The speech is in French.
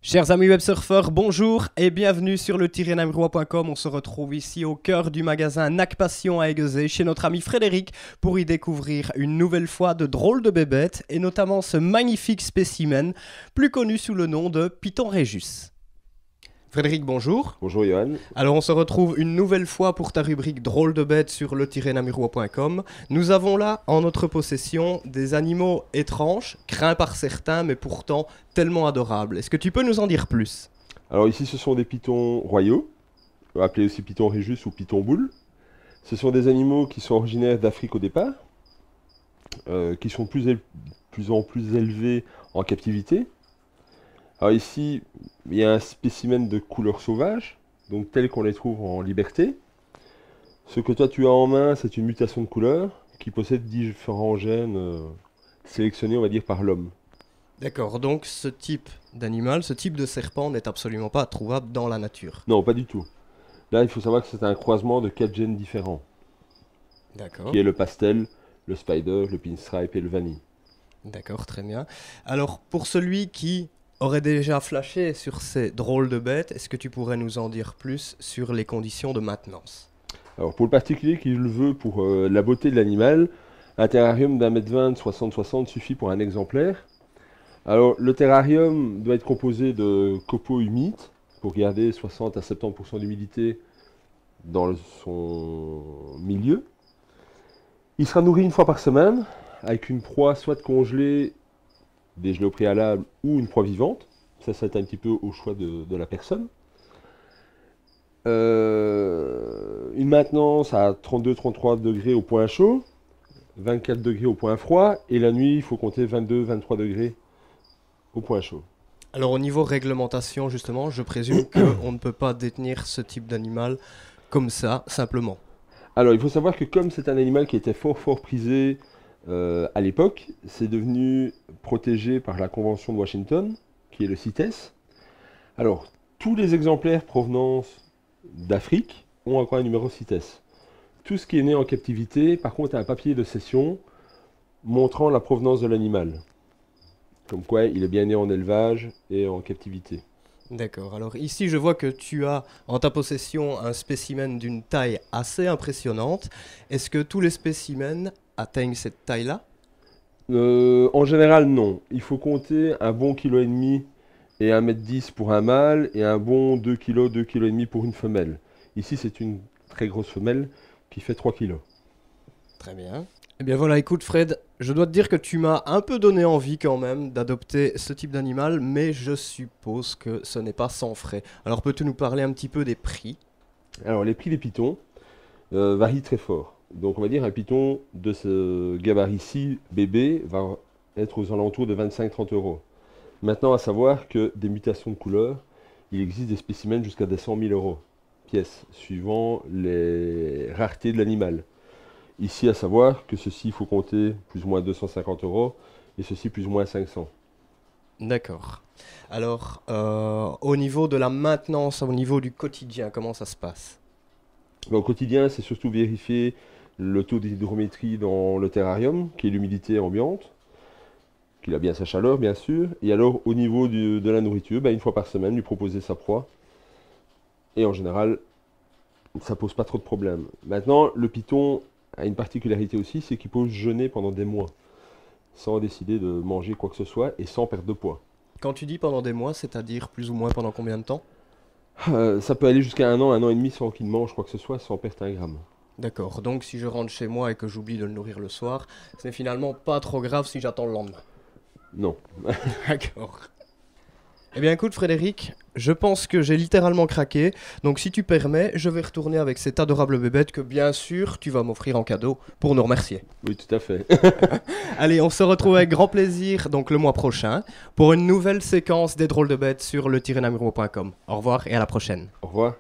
Chers amis websurfeurs, bonjour et bienvenue sur le -namurois.com. On se retrouve ici au cœur du magasin NAC Passion à Aiguezé chez notre ami Frédéric pour y découvrir une nouvelle fois de drôles de bébêtes et notamment ce magnifique spécimen plus connu sous le nom de Python Régus. Frédéric, bonjour. Bonjour Johan. Alors on se retrouve une nouvelle fois pour ta rubrique drôles de bêtes sur le -namurois.com. Nous avons là en notre possession des animaux étranges, craints par certains mais pourtant tellement adorables. Est-ce que tu peux nous en dire plus ? Alors ici ce sont des pythons royaux, appelés aussi python régus ou python boule. Ce sont des animaux qui sont originaires d'Afrique au départ, qui sont plus en plus élevés en captivité. Alors ici, il y a un spécimen de couleur sauvage, donc tel qu'on les trouve en liberté. Ce que toi tu as en main, c'est une mutation de couleur qui possède différents gènes sélectionnés, on va dire, par l'homme. D'accord, donc ce type d'animal, ce type de serpent n'est absolument pas trouvable dans la nature. Non, pas du tout. Là, il faut savoir que c'est un croisement de 4 gènes différents, D'accord. qui est le pastel, le spider, le pinstripe et le vanille. D'accord, très bien. Alors, pour celui qui aurait déjà flashé sur ces drôles de bêtes, est-ce que tu pourrais nous en dire plus sur les conditions de maintenance ? Alors, pour le particulier qui le veut pour la beauté de l'animal, un terrarium d'1,20 m, 60-60 suffit pour un exemplaire. Alors, le terrarium doit être composé de copeaux humides pour garder 60 à 70% d'humidité dans son milieu. Il sera nourri une fois par semaine avec une proie soit congelée, dégelée au préalable ou une proie vivante. Ça, c'est un petit peu au choix de la personne. Une maintenance à 32-33 degrés au point chaud, 24 degrés au point froid, et la nuit, il faut compter 22-23 degrés au point chaud. Alors, au niveau réglementation, justement, je présume qu'on ne peut pas détenir ce type d'animal comme ça, simplement. Alors, il faut savoir que comme c'est un animal qui était fort prisé à l'époque, c'est devenu protégé par la Convention de Washington, qui est le CITES. Alors, tous les exemplaires provenance d'Afrique ont encore un numéro CITES. Tout ce qui est né en captivité, par contre, a un papier de cession montrant la provenance de l'animal. Comme quoi, il est bien né en élevage et en captivité. D'accord, alors ici je vois que tu as en ta possession un spécimen d'une taille assez impressionnante. Est-ce que tous les spécimens atteignent cette taille-là ? En général, non. Il faut compter un bon 1,5 kg et 1,10 m pour un mâle et un bon 2 kg, 2,5 kg pour une femelle. Ici, c'est une très grosse femelle qui fait 3 kg. Très bien. Eh bien voilà, écoute Fred, je dois te dire que tu m'as un peu donné envie quand même d'adopter ce type d'animal, mais je suppose que ce n'est pas sans frais. Alors peux-tu nous parler un petit peu des prix ? Alors, les prix des pythons varient très fort. Donc, on va dire un python de ce gabarit-ci, bébé, va être aux alentours de 25-30 euros. Maintenant, à savoir que des mutations de couleur, il existe des spécimens jusqu'à des 100 000 euros pièce, suivant les raretés de l'animal. Ici, à savoir que ceci, il faut compter plus ou moins 250 euros et ceci plus ou moins 500. D'accord. Alors, au niveau de la maintenance, au niveau du quotidien, comment ça se passe ? Au quotidien, c'est surtout vérifier le taux d'hydrométrie dans le terrarium, qui est l'humidité ambiante, qu'il a bien sa chaleur, bien sûr. Et alors, au niveau de la nourriture, une fois par semaine, lui proposer sa proie. Et en général, ça pose pas trop de problèmes. Maintenant, le python a une particularité aussi, c'est qu'il peut jeûner pendant des mois, sans décider de manger quoi que ce soit et sans perdre de poids. Quand tu dis pendant des mois, c'est-à-dire plus ou moins pendant combien de temps ? Ça peut aller jusqu'à un an et demi sans qu'il mange quoi que ce soit, sans perdre un gramme. D'accord, donc si je rentre chez moi et que j'oublie de le nourrir le soir, c'est finalement pas trop grave si j'attends le lendemain. Non. D'accord. Eh bien écoute Frédéric, je pense que j'ai littéralement craqué, donc si tu permets, je vais retourner avec cette adorable bébête que bien sûr tu vas m'offrir en cadeau pour nous remercier. Oui, tout à fait. Allez, on se retrouve avec grand plaisir donc le mois prochain pour une nouvelle séquence des drôles de bêtes sur le -namurois.com. Au revoir et à la prochaine. Au revoir.